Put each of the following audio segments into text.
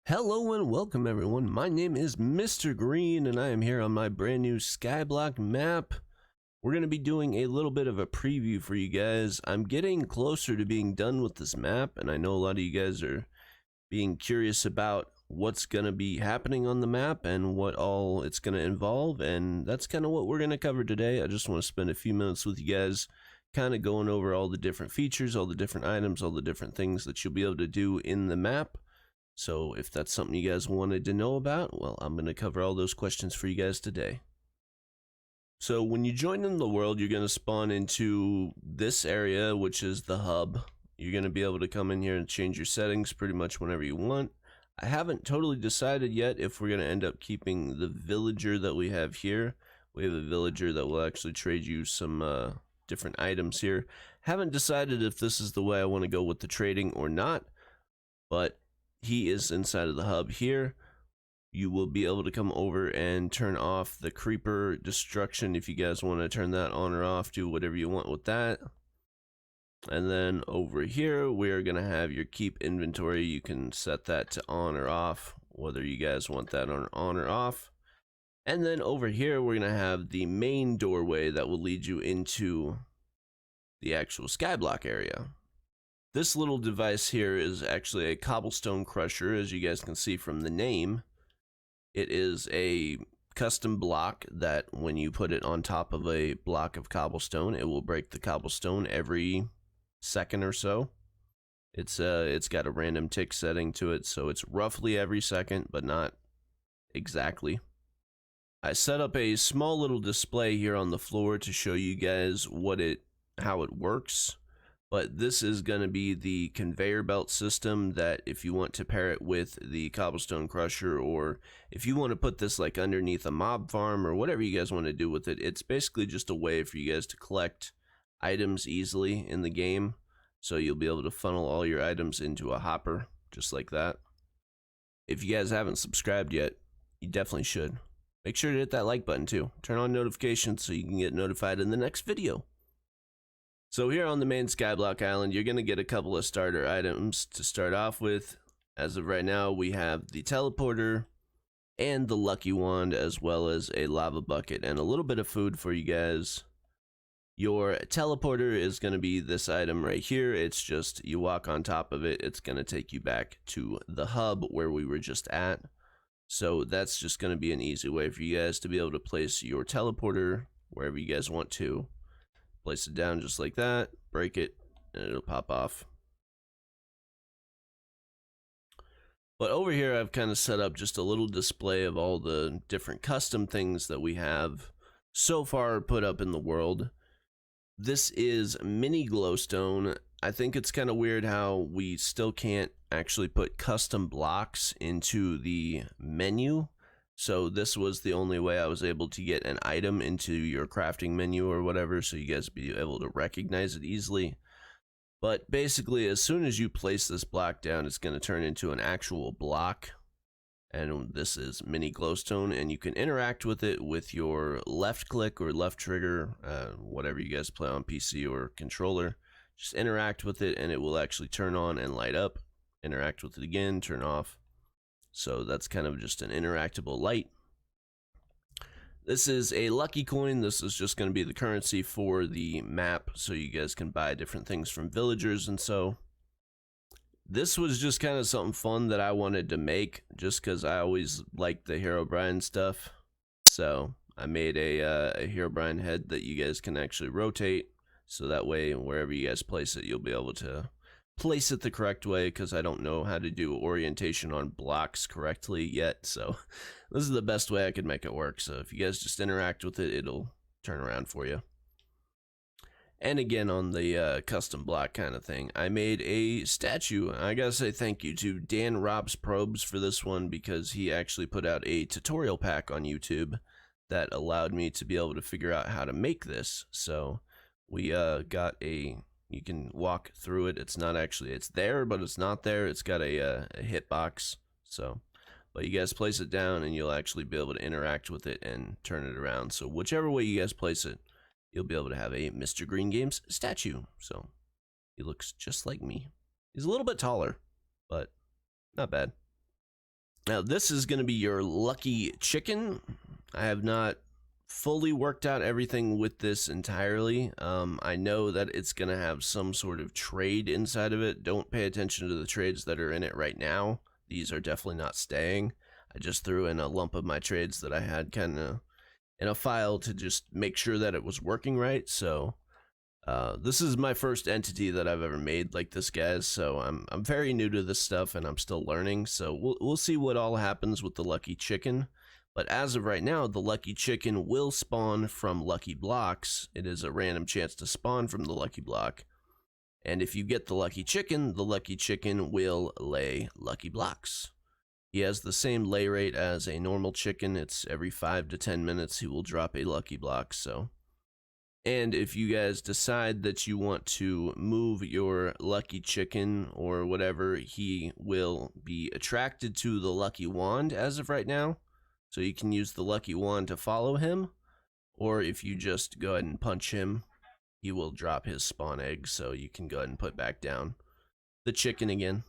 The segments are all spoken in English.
Hello and welcome everyone, my name is Mr. Green and I am here on my brand new Skyblock map. We're going to be doing a little bit of a preview for you guys. I'm getting closer to being done with this map and I know a lot of you guys are being curious about what's going to be happening on the map and what all it's going to involve, and that's kind of what we're going to cover today. I just want to spend a few minutes with you guys kind of going over all the different features, all the different items, all the different things that you'll be able to do in the map. So if that's something you guys wanted to know about, well, I'm going to cover all those questions for you guys today. So when you join in the world, you're going to spawn into this area, which is the hub. You're going to be able to come in here and change your settings pretty much whenever you want. I haven't totally decided yet if we're going to end up keeping the villager that we have here. We have a villager that will actually trade you some different items here. Haven't decided if this is the way I want to go with the trading or not, but he is inside of the hub here. You will be able to come over and turn off the creeper destruction if you guys want to turn that on or off. Do whatever you want with that. And then over here we are going to have your keep inventory. You can set that to on or off, whether you guys want that on or off. And then over here we're going to have the main doorway that will lead you into the actual skyblock area. This little device here is actually a cobblestone crusher, as you guys can see from the name. It is a custom block that when you put it on top of a block of cobblestone, it will break the cobblestone every second or so. It's got a random tick setting to it, so it's roughly every second, but not exactly. I set up a small little display here on the floor to show you guys how it works. But this is going to be the conveyor belt system that if you want to pair it with the cobblestone crusher, or if you want to put this like underneath a mob farm or whatever you guys want to do with it, it's basically just a way for you guys to collect items easily in the game. So you'll be able to funnel all your items into a hopper just like that. If you guys haven't subscribed yet, you definitely should. Make sure to hit that like button too. Turn on notifications so you can get notified in the next video. So here on the main Skyblock Island, you're going to get a couple of starter items to start off with. As of right now, we have the teleporter and the lucky wand, as well as a lava bucket and a little bit of food for you guys. Your teleporter is going to be this item right here. It's just you walk on top of it. It's going to take you back to the hub where we were just at. So that's just going to be an easy way for you guys to be able to place your teleporter wherever you guys want to. Place it down just like that, break it, and it'll pop off. But over here I've kind of set up just a little display of all the different custom things that we have so far put up in the world. This is mini glowstone. I think it's kind of weird how we still can't actually put custom blocks into the menu. So this was the only way I was able to get an item into your crafting menu or whatever, so you guys be able to recognize it easily. But basically, as soon as you place this block down, it's going to turn into an actual block. And this is mini glowstone, and you can interact with it with your left click or left trigger, whatever you guys play on PC or controller. Just interact with it and it will actually turn on and light up. Interact with it again, turn off. So that's kind of just an interactable light. This is a lucky coin. This is just going to be the currency for the map, so you guys can buy different things from villagers. And so this was just kind of something fun that I wanted to make, just because I always liked the Herobrine stuff. So I made a Herobrine head that you guys can actually rotate, so that way wherever you guys place it, you'll be able to place it the correct way, because I don't know how to do orientation on blocks correctly yet. So this is the best way I could make it work. So if you guys just interact with it, it'll turn around for you. And again, on the custom block kind of thing, I made a statue. I gotta say thank you to Dan Robs Probes for this one, because he actually put out a tutorial pack on YouTube that allowed me to be able to figure out how to make this. So we got you can walk through it. It's not actually, it's there, but it's not there. It's got a hitbox. So, but you guys place it down and you'll actually be able to interact with it and turn it around. So whichever way you guys place it, you'll be able to have a Mr. Green Games statue. So he looks just like me. He's a little bit taller, but not bad. Now this is going to be your lucky chicken. I have not fully worked out everything with this entirely. I know that it's going to have some sort of trade inside of it. Don't pay attention to the trades that are in it right now. These are definitely not staying. I just threw in a lump of my trades that I had kind of in a file to just make sure that it was working right. So this is my first entity that I've ever made like this, guys. So I'm very new to this stuff and I'm still learning. So we'll see what all happens with the lucky chicken. But as of right now, the lucky chicken will spawn from lucky blocks. It is a random chance to spawn from the lucky block. And if you get the lucky chicken will lay lucky blocks. He has the same lay rate as a normal chicken. It's every 5 to 10 minutes he will drop a lucky block. So, and if you guys decide that you want to move your lucky chicken or whatever, he will be attracted to the lucky wand as of right now. So you can use the lucky wand to follow him, or if you just go ahead and punch him, he will drop his spawn egg, so you can go ahead and put back down the chicken again.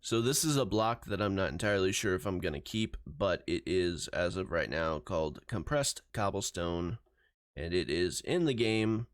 So this is a block that I'm not entirely sure if I'm going to keep, but it is, as of right now, called compressed cobblestone, and it is in the game.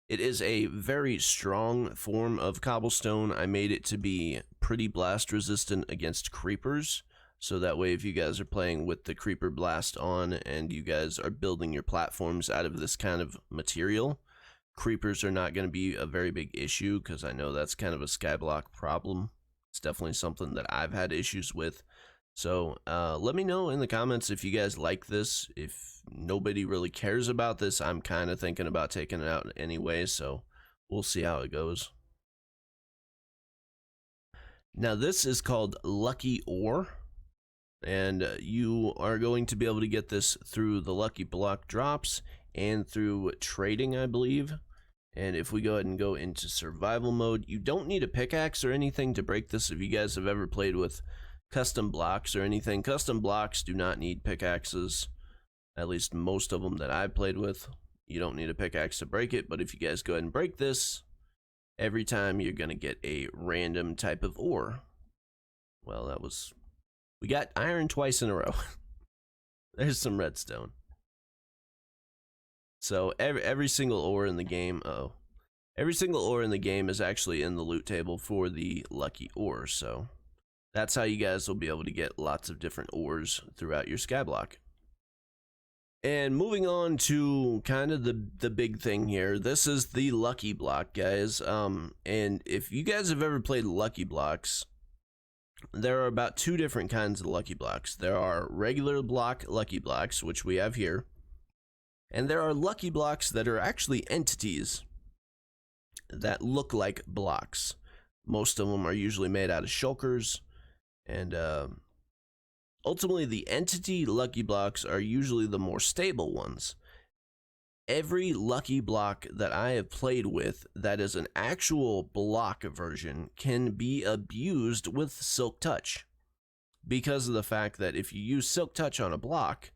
It is a very strong form of cobblestone. I made it to be pretty blast resistant against creepers. So that way, if you guys are playing with the creeper blast on and you guys are building your platforms out of this kind of material, creepers are not going to be a very big issue, because I know that's kind of a skyblock problem. It's definitely something that I've had issues with. So let me know in the comments if you guys like this. If nobody really cares about this, I'm kind of thinking about taking it out anyway, so we'll see how it goes. Now this is called Lucky Ore. And you are going to be able to get this through the Luckyblock drops and through trading, I believe. And if we go ahead and go into survival mode, you don't need a pickaxe or anything to break this. If you guys have ever played with custom blocks or anything, custom blocks do not need pickaxes. At least most of them that I've played with. You don't need a pickaxe to break it, but if you guys go ahead and break this, every time you're going to get a random type of ore. Well, that was... We got iron twice in a row. There's some redstone. So every single ore in the game, every single ore in the game is actually in the loot table for the lucky ore. So that's how you guys will be able to get lots of different ores throughout your skyblock. And moving on to kind of the big thing here, this is the lucky block, guys. And if you guys have ever played lucky blocks, there are about 2 different kinds of lucky blocks. There are regular block lucky blocks, which we have here, and there are lucky blocks that are actually entities that look like blocks. Most of them are usually made out of shulkers, and ultimately the entity lucky blocks are usually the more stable ones. Every lucky block that I have played with that is an actual block version can be abused with Silk Touch, because of the fact that if you use Silk Touch on a block,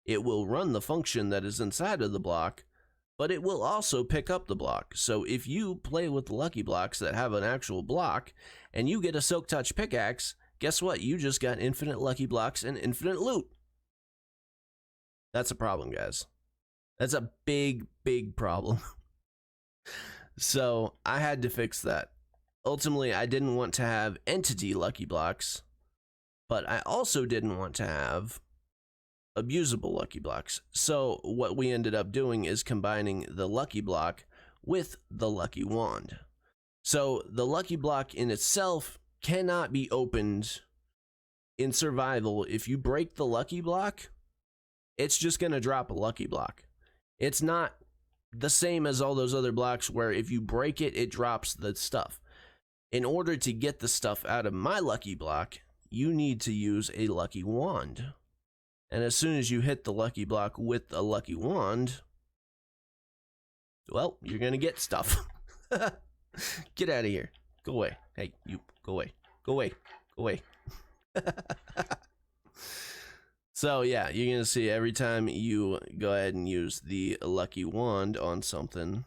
it will run the function that is inside of the block, but it will also pick up the block. So if you play with lucky blocks that have an actual block and you get a Silk Touch pickaxe, guess what? You just got infinite lucky blocks and infinite loot. That's a problem, guys. That's a big, big problem. So I had to fix that. Ultimately, I didn't want to have entity lucky blocks, but I also didn't want to have abusable lucky blocks. So what we ended up doing is combining the lucky block with the lucky wand. So the lucky block in itself cannot be opened in survival. If you break the lucky block, it's just going to drop a lucky block. It's not the same as all those other blocks where if you break it, it drops the stuff. In order to get the stuff out of my lucky block, you need to use a lucky wand. And as soon as you hit the lucky block with a lucky wand, well, you're going to get stuff. Get out of here. Go away. Hey, you, go away. Go away. Go away. So yeah, you're going to see every time you go ahead and use the lucky wand on something,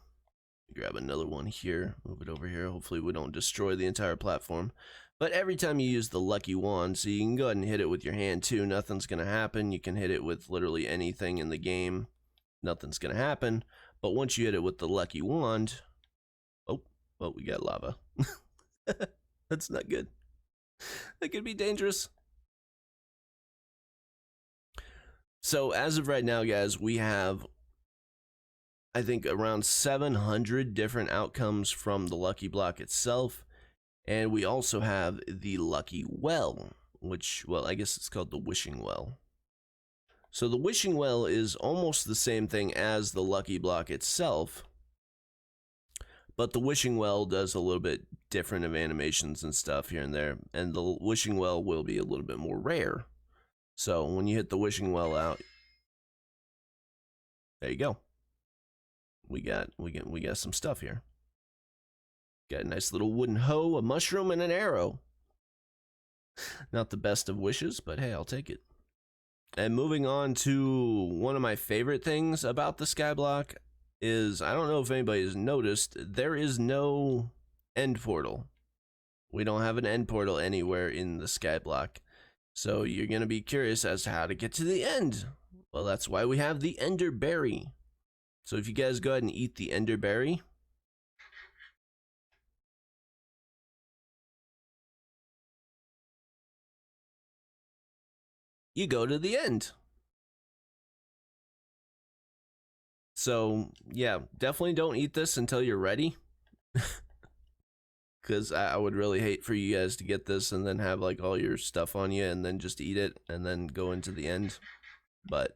grab another one here, move it over here. Hopefully we don't destroy the entire platform. But every time you use the lucky wand, so you can go ahead and hit it with your hand too, nothing's going to happen. You can hit it with literally anything in the game, nothing's going to happen. But once you hit it with the lucky wand, oh, we got lava. That's not good. That could be dangerous. So as of right now, guys, we have, I think, around 700 different outcomes from the lucky block itself. And we also have the lucky well, which, well, I guess it's called the wishing well. So the wishing well is almost the same thing as the lucky block itself, but the wishing well does a little bit different of animations and stuff here and there, and the wishing well will be a little bit more rare. So when you hit the wishing well out, there you go. We got some stuff here. Got a nice little wooden hoe, a mushroom, and an arrow. Not the best of wishes, but hey, I'll take it. And moving on to one of my favorite things about the Skyblock is, I don't know if anybody has noticed, there is no end portal. We don't have an end portal anywhere in the Skyblock. So you're going to be curious as to how to get to the end. Well, that's why we have the Ender Berry. So if you guys go ahead and eat the Ender Berry, you go to the end. So yeah, definitely don't eat this until you're ready. Because I would really hate for you guys to get this and then have like all your stuff on you and then just eat it and then go into the end. But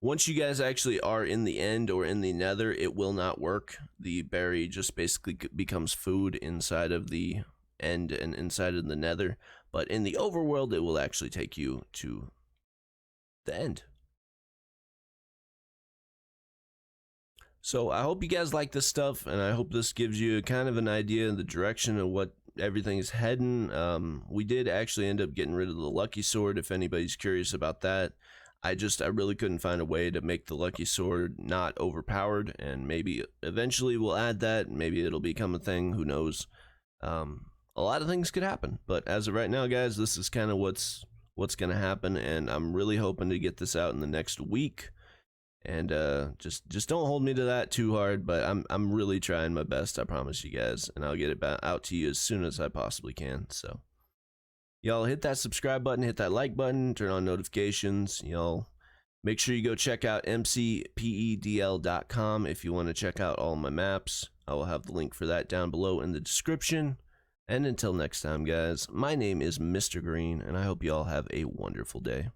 once you guys actually are in the end or in the nether, it will not work. The berry just basically becomes food inside of the end and inside of the nether. But in the overworld, it will actually take you to the end. So I hope you guys like this stuff, and I hope this gives you kind of an idea of the direction of what everything is heading. We did actually end up getting rid of the lucky sword, if anybody's curious about that. I really couldn't find a way to make the lucky sword not overpowered, and maybe eventually we'll add that. Maybe it'll become a thing, who knows. A lot of things could happen, but as of right now, guys, this is kind of what's gonna happen, and I'm really hoping to get this out in the next week. And just don't hold me to that too hard, but I'm really trying my best, I promise you guys, and I'll get it out to you as soon as I possibly can. So y'all hit that subscribe button, hit that like button, turn on notifications. Y'all make sure you go check out MCPEDL.com if you want to check out all my maps. I will have the link for that down below in the description. And until next time, guys, my name is Mr. Green, and I hope you all have a wonderful day.